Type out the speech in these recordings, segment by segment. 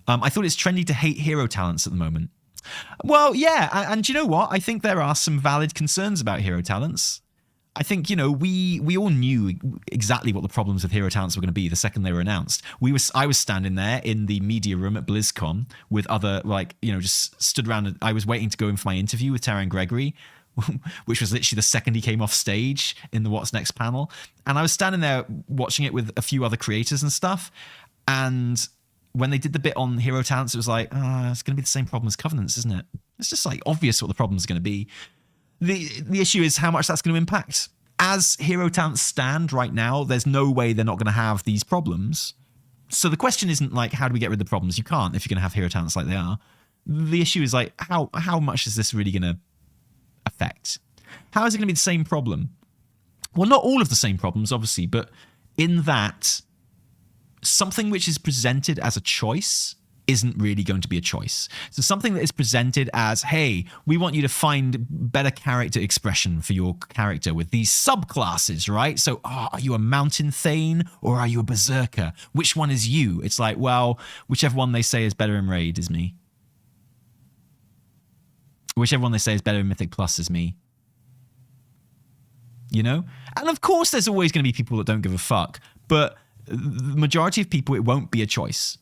I thought it's trendy to hate hero talents at the moment. Well, yeah, and you know what? I think there are some valid concerns about hero talents. I think, we all knew exactly what the problems with hero talents were going to be the second they were announced. I was standing there in the media room at BlizzCon with other, just stood around. And I was waiting to go in for my interview with Taran Gregory, which was literally the second he came off stage in the What's Next panel. And I was standing there watching it with a few other creators and stuff. And when they did the bit on hero talents, it was like, it's going to be the same problem as Covenants, isn't it? It's just like obvious what the problem's going to be. The issue is how much that's going to impact. As hero talents stand right now, there's no way they're not going to have these problems. So the question isn't like, how do we get rid of the problems? You can't if you're going to have hero talents like they are. The issue is like, how much is this really going to affect? How is it going to be the same problem? Well, not all of the same problems, obviously, but in that something which is presented as a choice isn't really going to be a choice. So something that is presented as, hey, we want you to find better character expression for your character with these subclasses, right? So are you a Mountain Thane or are you a Berserker? Which one is you? It's like, well, whichever one they say is better in Raid is me. Whichever one they say is better in Mythic Plus is me. And of course there's always going to be people that don't give a fuck, but the majority of people, it won't be a choice.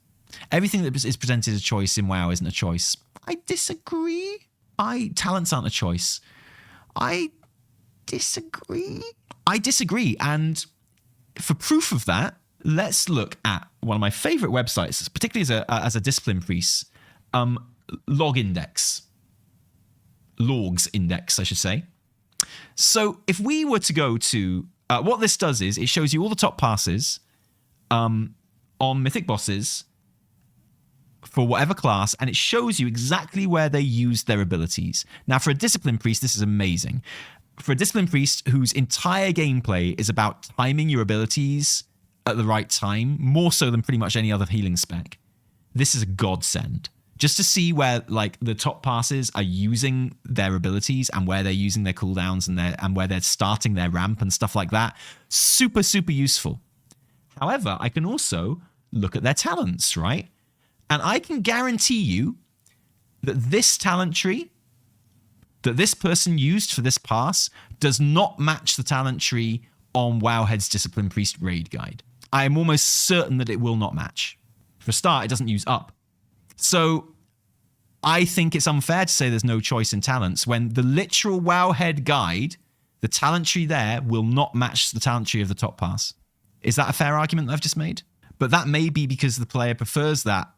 Everything that is presented as a choice in WoW isn't a choice. I disagree. Talents aren't a choice. I disagree. And for proof of that, let's look at one of my favorite websites, particularly as a discipline priest, Logs Index, I should say. So if we were to go to what this does is it shows you all the top passes on Mythic bosses for whatever class, and it shows you exactly where they used their abilities. Now, for a Discipline Priest, this is amazing. For a Discipline Priest whose entire gameplay is about timing your abilities at the right time, more so than pretty much any other healing spec, this is a godsend. Just to see where like the top passes are using their abilities and where they're using their cooldowns and where they're starting their ramp and stuff like that. Super, super useful. However, I can also look at their talents, right? And I can guarantee you that this talent tree that this person used for this pass does not match the talent tree on Wowhead's Discipline Priest raid guide. I am almost certain that it will not match. For a start, it doesn't use up. So I think it's unfair to say there's no choice in talents when the literal Wowhead guide, the talent tree there, will not match the talent tree of the top pass. Is that a fair argument that I've just made? But that may be because the player prefers that,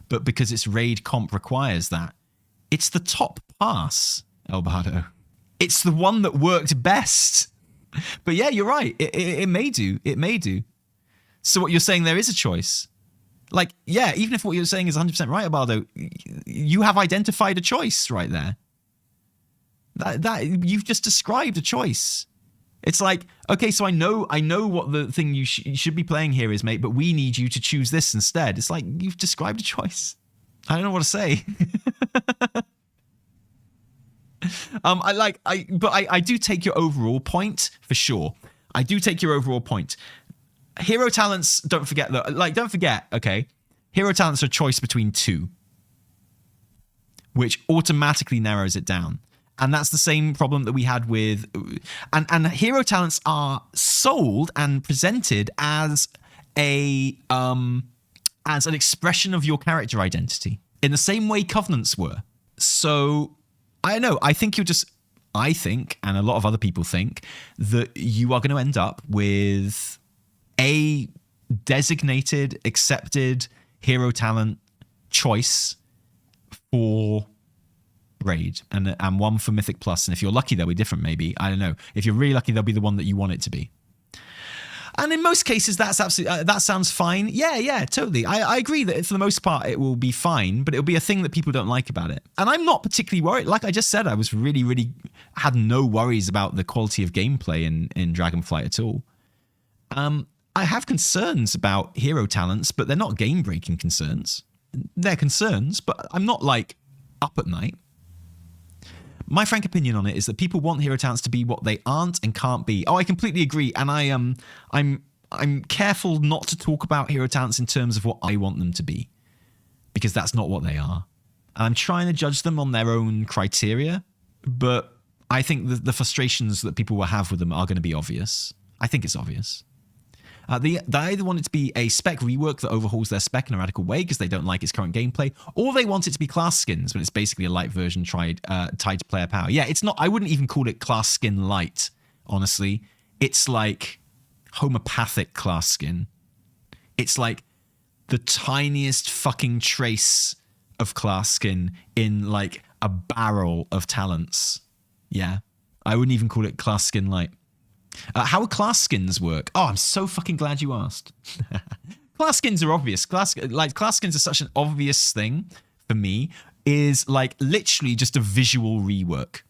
but because its raid comp requires that. It's the top pass, Elbardo. It's the one that worked best. But yeah, you're right. It may do. It may do. So what you're saying, there is a choice. Like, yeah, even if what you're saying is 100% right, Elbardo, you have identified a choice right there. That you've just described a choice. It's like, okay, so I know what the thing you should be playing here is, mate, but we need you to choose this instead. It's like, you've described a choice. I don't know what to say. I do take your overall point for sure. I do take your overall point. Hero talents, don't forget, okay, hero talents are a choice between two, which automatically narrows it down. And that's the same problem that we had with, and hero talents are sold and presented as an expression of your character identity in the same way Covenants were. So I don't know. I think, and a lot of other people think, that you are going to end up with a designated, accepted hero talent choice for raid and one for Mythic Plus. And if you're lucky, they'll be different, maybe. I don't know. If you're really lucky, they'll be the one that you want it to be. And in most cases, that's absolutely that sounds fine. Yeah, totally. I agree that for the most part, it will be fine, but it'll be a thing that people don't like about it. And I'm not particularly worried. Like I just said, I was really had no worries about the quality of gameplay in Dragonflight at all. I have concerns about hero talents, but they're not game-breaking concerns. They're concerns, but I'm not like up at night. My frank opinion on it is that people want hero talents to be what they aren't and can't be. Oh, I completely agree, and I'm careful not to talk about hero talents in terms of what I want them to be. because that's not what they are. I'm trying to judge them on their own criteria, but I think the frustrations that people will have with them are going to be obvious. I think it's obvious. They either want it to be a spec rework that overhauls their spec in a radical way because they don't like its current gameplay, or they want it to be class skins, but it's basically a light version tied to player power. Yeah, it's not. I wouldn't even call it class skin light, honestly. It's like homeopathic class skin. It's like the tiniest fucking trace of class skin in like a barrel of talents. Yeah, I wouldn't even call it class skin light. How would class skins work? Oh, I'm so fucking glad you asked. Class skins are obvious. Class skins are such an obvious thing for me. Is like literally just a visual rework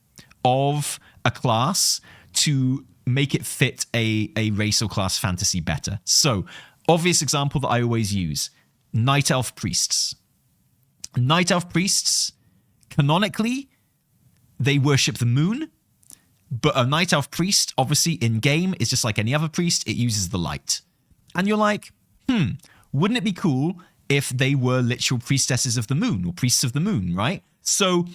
of a class to make it fit a race or class fantasy better. So, obvious example that I always use: Night Elf Priests. Night Elf Priests, canonically, they worship the moon. But a Night Elf Priest, obviously, in-game, is just like any other priest. It uses the light. And you're like, wouldn't it be cool if they were literal priestesses of the moon or priests of the moon, right? So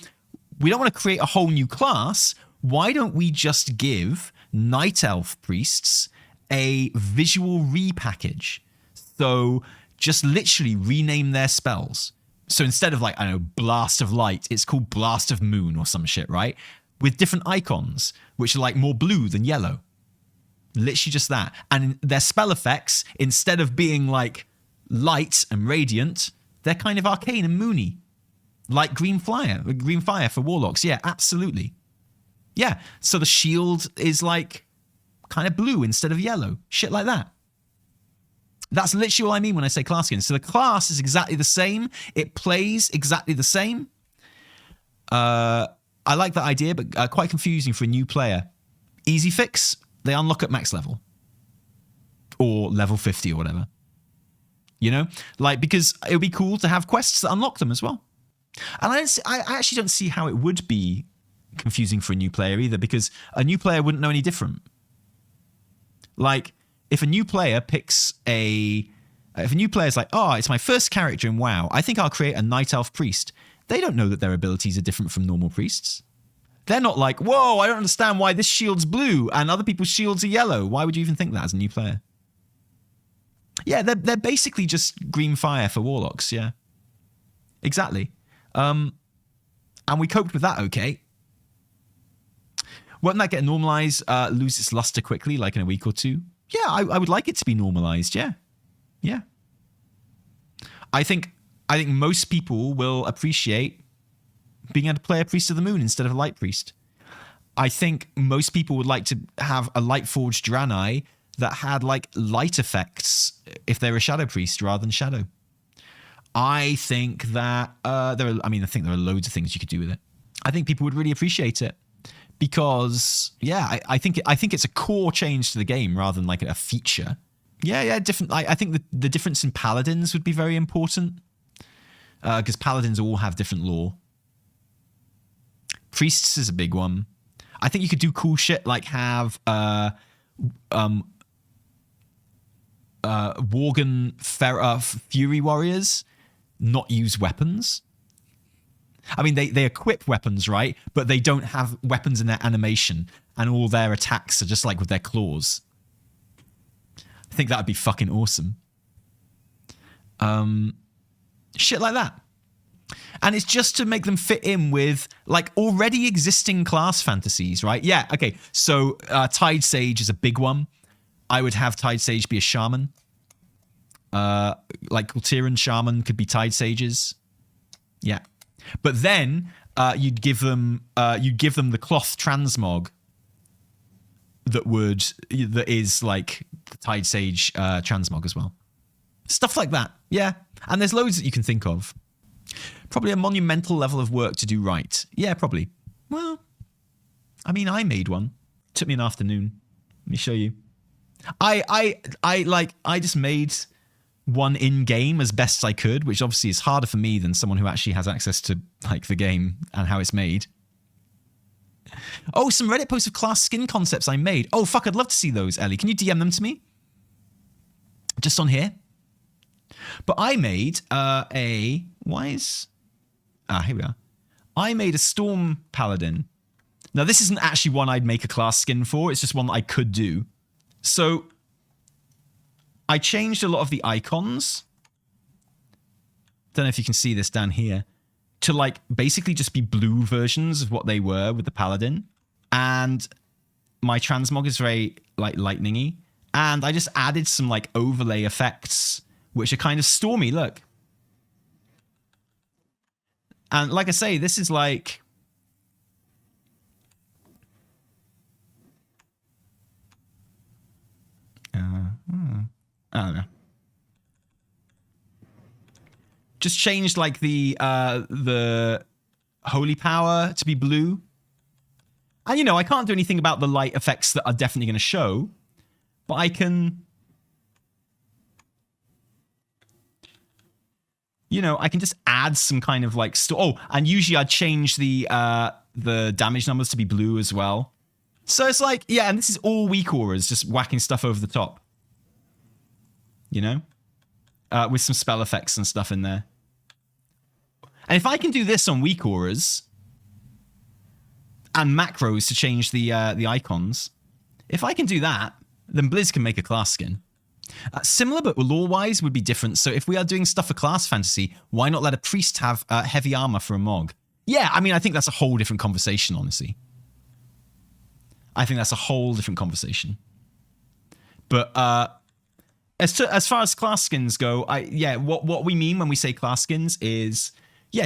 we don't want to create a whole new class. Why don't we just give Night Elf Priests a visual repackage? So just literally rename their spells. So instead of like, I don't know, Blast of Light, it's called Blast of Moon or some shit, right? With different icons, which are like more blue than yellow. Literally just that. And their spell effects, instead of being like light and radiant, they're kind of arcane and moony. Like Green Fire for Warlocks. Yeah, absolutely. Yeah, so the shield is like kind of blue instead of yellow. Shit like that. That's literally what I mean when I say class skins. So the class is exactly the same. It plays exactly the same. I like that idea, but quite confusing for a new player. Easy fix, they unlock at max level. Or level 50 or whatever. You know? Like, because it would be cool to have quests that unlock them as well. And I actually don't see how it would be confusing for a new player either, because a new player wouldn't know any different. Like, if a new player picks if a new player's like, oh, it's my first character in WoW, I think I'll create a Night Elf Priest. They don't know that their abilities are different from normal priests. They're not like, whoa, I don't understand why this shield's blue and other people's shields are yellow. Why would you even think that as a new player? Yeah, they're basically just Green Fire for Warlocks, yeah. Exactly. And we coped with that okay. Won't that get normalized, lose its luster quickly, like in a week or two? Yeah, I would like it to be normalized, yeah. Yeah. I think most people will appreciate being able to play a Priest of the Moon instead of a Light Priest. I think most people would like to have a Lightforged Draenei that had like light effects if they were a Shadow Priest rather than Shadow. I think that I think there are loads of things you could do with it. I think people would really appreciate it because, yeah, I think it's a core change to the game rather than like a feature. Yeah, different. I think the difference in Paladins would be very important. Because Paladins all have different lore. Priests is a big one. I think you could do cool shit like have Worgen Fury Warriors not use weapons. I mean, they equip weapons, right? But they don't have weapons in their animation, and all their attacks are just like with their claws. I think that would be fucking awesome. Shit like that. And it's just to make them fit in with like already existing class fantasies, right? Yeah, okay. So Tide Sage is a big one. I would have Tide Sage be a shaman. Like Kultiran shaman could be Tide Sages. Yeah. But then you'd give them the cloth transmog that is like the Tide Sage transmog as well. Stuff like that. Yeah. And there's loads that you can think of. Probably a monumental level of work to do right. Yeah, probably. Well, I mean, I made one. Took me an afternoon. Let me show you. I just made one in game as best I could, which obviously is harder for me than someone who actually has access to like the game and how it's made. Oh, some Reddit posts of class skin concepts I made. Oh, fuck, I'd love to see those, Ellie. Can you DM them to me? Just on here. But I made Why is... here we are. I made a Storm Paladin. Now, this isn't actually one I'd make a class skin for. It's just one that I could do. So, I changed a lot of the icons. Don't know if you can see this down here. To, like, basically just be blue versions of what they were with the Paladin. And my transmog is very, like, lightning-y. And I just added some, like, overlay effects, which are kind of stormy. Look. And like I say, this is like... I don't know. Just changed like the holy power to be blue. And you know, I can't do anything about the light effects that are definitely going to show, but I can, you know, I can just add some kind of like and usually I'd change the damage numbers to be blue as well. So it's like, yeah, and this is all weak auras, just whacking stuff over the top. You know? With some spell effects and stuff in there. And if I can do this on weak auras and macros to change the icons, if I can do that, then Blizz can make a class skin. Similar, but lore-wise would be different. So if we are doing stuff for class fantasy, why not let a priest have heavy armor for a Mog? Yeah, I mean, I think that's a whole different conversation, honestly. I think that's a whole different conversation. But as far as class skins go, what we mean when we say class skins is,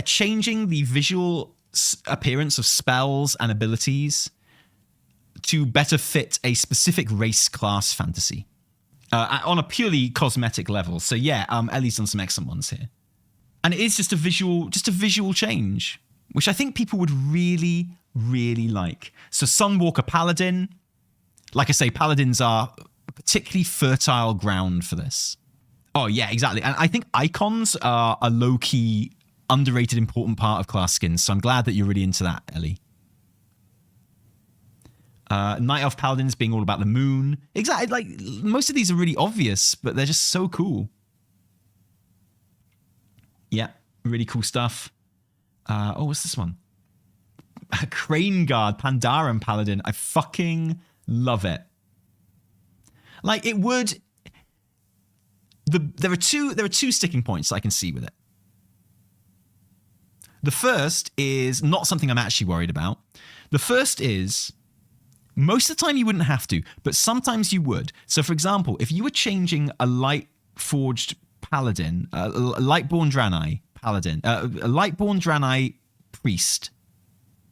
changing the visual appearance of spells and abilities to better fit a specific race class fantasy on a purely cosmetic level. So Ellie's done some excellent ones here, and it is just a visual change, which I think people would really, really like. So Sunwalker Paladin, like I say, Paladins are particularly fertile ground for this. Oh, yeah, exactly. And I think icons are a low-key, underrated, important part of class skins, so I'm glad that you're really into that, Ellie. Night Elf Paladins being all about the moon. Exactly, like, most of these are really obvious, but they're just so cool. Yeah, really cool stuff. What's this one? Crane Guard, Pandaran Paladin. I fucking love it. Like, it would... There are two sticking points I can see with it. The first is not something I'm actually worried about. The first is, most of the time you wouldn't have to, but sometimes you would. So, for example, if you were changing a Light-Forged Paladin, a Lightborn Draenei Paladin, a Lightborn Draenei Priest,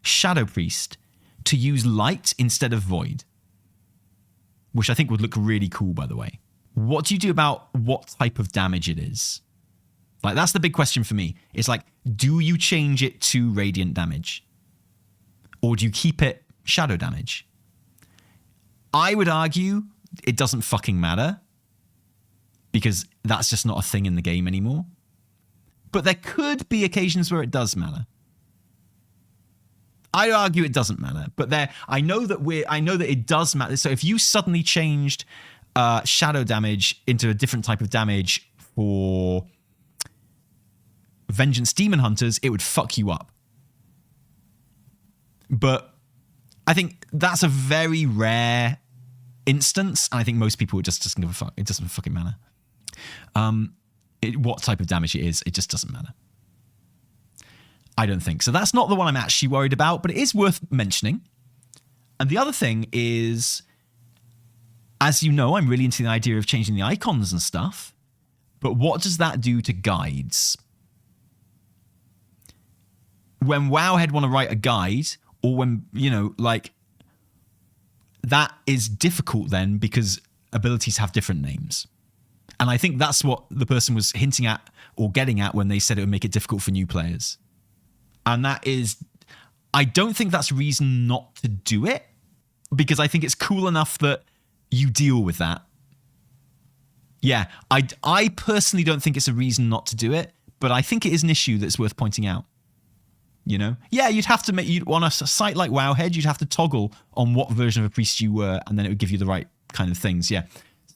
Shadow Priest, to use Light instead of Void, which I think would look really cool, by the way. What do you do about what type of damage it is? Like, that's the big question for me. It's like, do you change it to radiant damage? Or do you keep it shadow damage? I would argue it doesn't fucking matter, because that's just not a thing in the game anymore. But there could be occasions where it does matter. I argue it doesn't matter, but I know that it does matter. So if you suddenly changed shadow damage into a different type of damage for Vengeance Demon Hunters, it would fuck you up. But I think that's a very rare instance, and I think most people just doesn't give a fuck. It doesn't fucking matter. What type of damage it is, it just doesn't matter. I don't think. So that's not the one I'm actually worried about, but it is worth mentioning. And the other thing is, as you know, I'm really into the idea of changing the icons and stuff, but what does that do to guides? When Wowhead want to write a guide, or when, that is difficult then, because abilities have different names. And I think that's what the person was hinting at or getting at when they said it would make it difficult for new players. And that is, I don't think that's reason not to do it, because I think it's cool enough that you deal with that. Yeah, I personally don't think it's a reason not to do it, but I think it is an issue that's worth pointing out. Yeah, you'd have to on a site like Wowhead, you'd have to toggle on what version of a priest you were, and then it would give you the right kind of things. Yeah,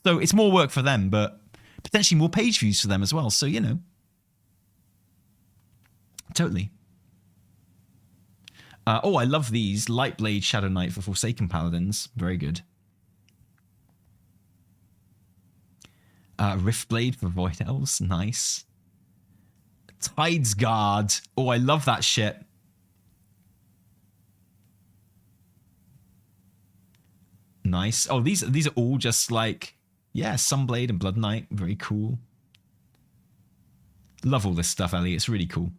so it's more work for them, but potentially more page views for them as well. So totally. Oh, I love these. Lightblade Shadow Knight for Forsaken Paladins. Very good. Riftblade for Void Elves. Nice. Tides Guard. Oh, I love that shit. Nice. Oh, these are all just like, yeah, Sunblade and Blood Knight. Very cool. Love all this stuff, Ellie. It's really cool.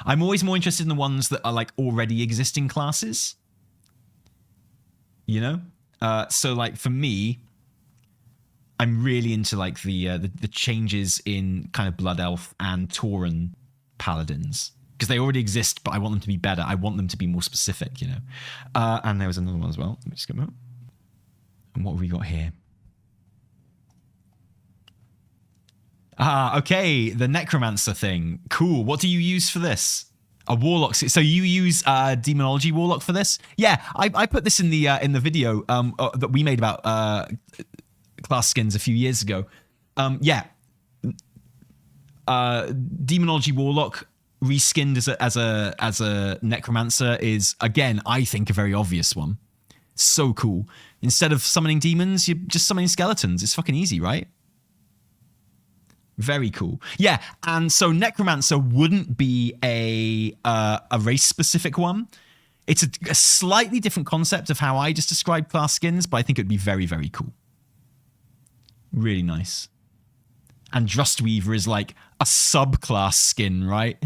I'm always more interested in the ones that are like already existing classes. You know? So like for me, I'm really into like the changes in kind of Blood Elf and Tauren Paladins. Because they already exist, but I want them to be better. I want them to be more specific, you know? And there was another one as well. Let me just come out. And what have we got here? Okay, the Necromancer thing. Cool. What do you use for this? A Warlock. So you use Demonology Warlock for this? Yeah, I put this in the video that we made about class skins a few years ago. Yeah. Demonology Warlock reskinned as a Necromancer is, again, I think a very obvious one. So cool. Instead of summoning demons, you're just summoning skeletons. It's fucking easy, right? Very cool. Yeah, and so Necromancer wouldn't be a race-specific one. It's a slightly different concept of how I just described class skins, but I think it'd be very, very cool. Really nice. And Drustweaver is like a subclass skin, right?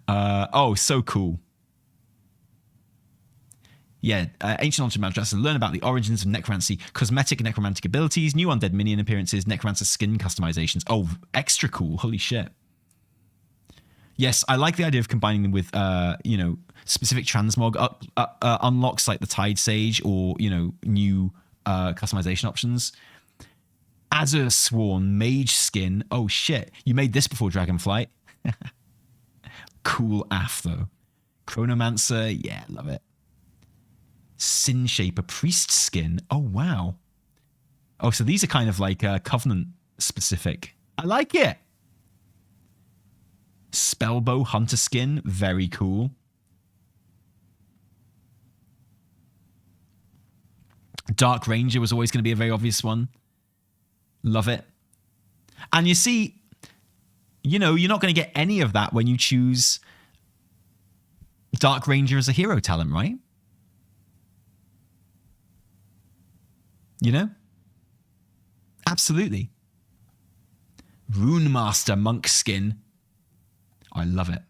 Oh, so cool. Yeah, Ancient Altar Madrasa, learn about the origins of necromancy, cosmetic and necromantic abilities, new undead minion appearances, necromancer skin customizations. Oh, extra cool. Holy shit. Yes, I like the idea of combining them with, you know, specific transmog unlocks like the Tide Sage or, you know, new customization options. Azure Sworn, Mage Skin. Oh, shit. You made this before Dragonflight. Cool AF, though. Chronomancer. Yeah, love it. Sin Shaper, Priest Skin. Oh, wow. Oh, so these are kind of like Covenant specific. I like it. Spellbow, Hunter Skin. Very cool. Dark Ranger was always going to be a very obvious one. Love it. And you see, you know, you're not going to get any of that when you choose Dark Ranger as a hero talent, right? You know? Absolutely. Rune Master Monk Skin. I love it.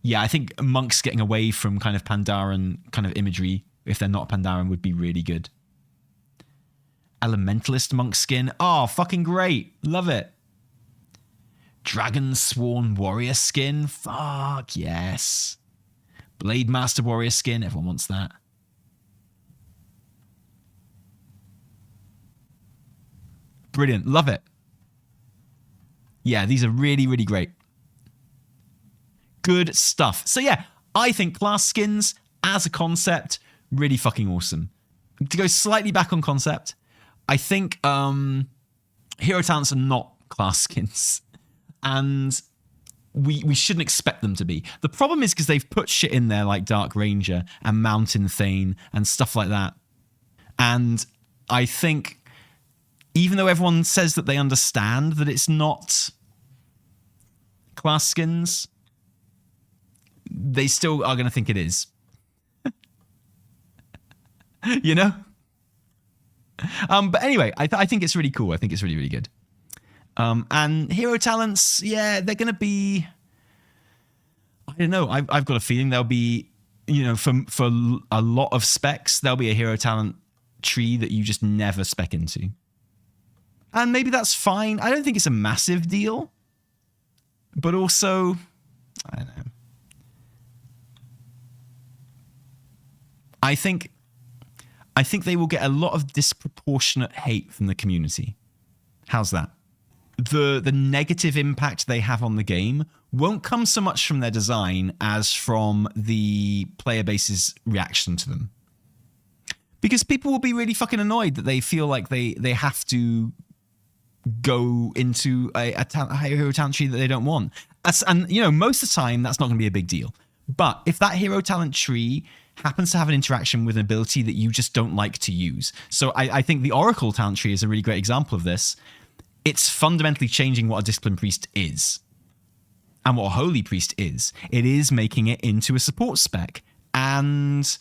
Yeah, I think monks getting away from kind of Pandaren kind of imagery, if they're not Pandaren, would be really good. Elementalist Monk Skin. Oh, fucking great. Love it. Dragon Sworn Warrior Skin. Fuck yes. Blade Master Warrior Skin. Everyone wants that. Brilliant. Love it. Yeah, these are really, really great. Good stuff. So yeah, I think class skins as a concept, really fucking awesome. To go slightly back on concept, I think hero talents are not class skins. And we shouldn't expect them to be. The problem is because they've put shit in there like Dark Ranger and Mountain Thane and stuff like that. And I think even though everyone says that they understand that it's not class skins, they still are going to think it is. You know? But anyway, I think it's really cool. I think it's really, really good. And hero talents, yeah, they're going to be... I don't know. I've got a feeling there'll be, you know, for a lot of specs, there'll be a hero talent tree that you just never spec into. And maybe that's fine. I don't think it's a massive deal. But also, I don't know. I think they will get a lot of disproportionate hate from the community. How's that? The negative impact they have on the game won't come so much from their design as from the player base's reaction to them. Because people will be really fucking annoyed that they feel like they have to go into a hero talent tree that they don't want. And, you know, most of the time, that's not going to be a big deal. But if that hero talent tree happens to have an interaction with an ability that you just don't like to use. So I think the Oracle talent tree is a really great example of this. It's fundamentally changing what a Discipline Priest is and what a Holy Priest is. It is making it into a support spec. And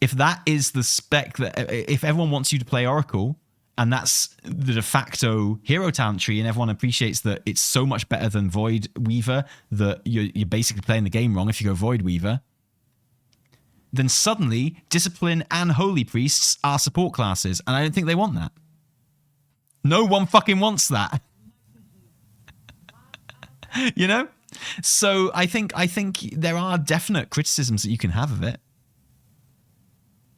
if that is the spec that, if everyone wants you to play Oracle, and that's the de facto hero talent tree, and everyone appreciates that it's so much better than Void Weaver that you're basically playing the game wrong if you go Void Weaver, then suddenly Discipline and Holy Priests are support classes, and I don't think they want that. No one fucking wants that. You know? So I think there are definite criticisms that you can have of it.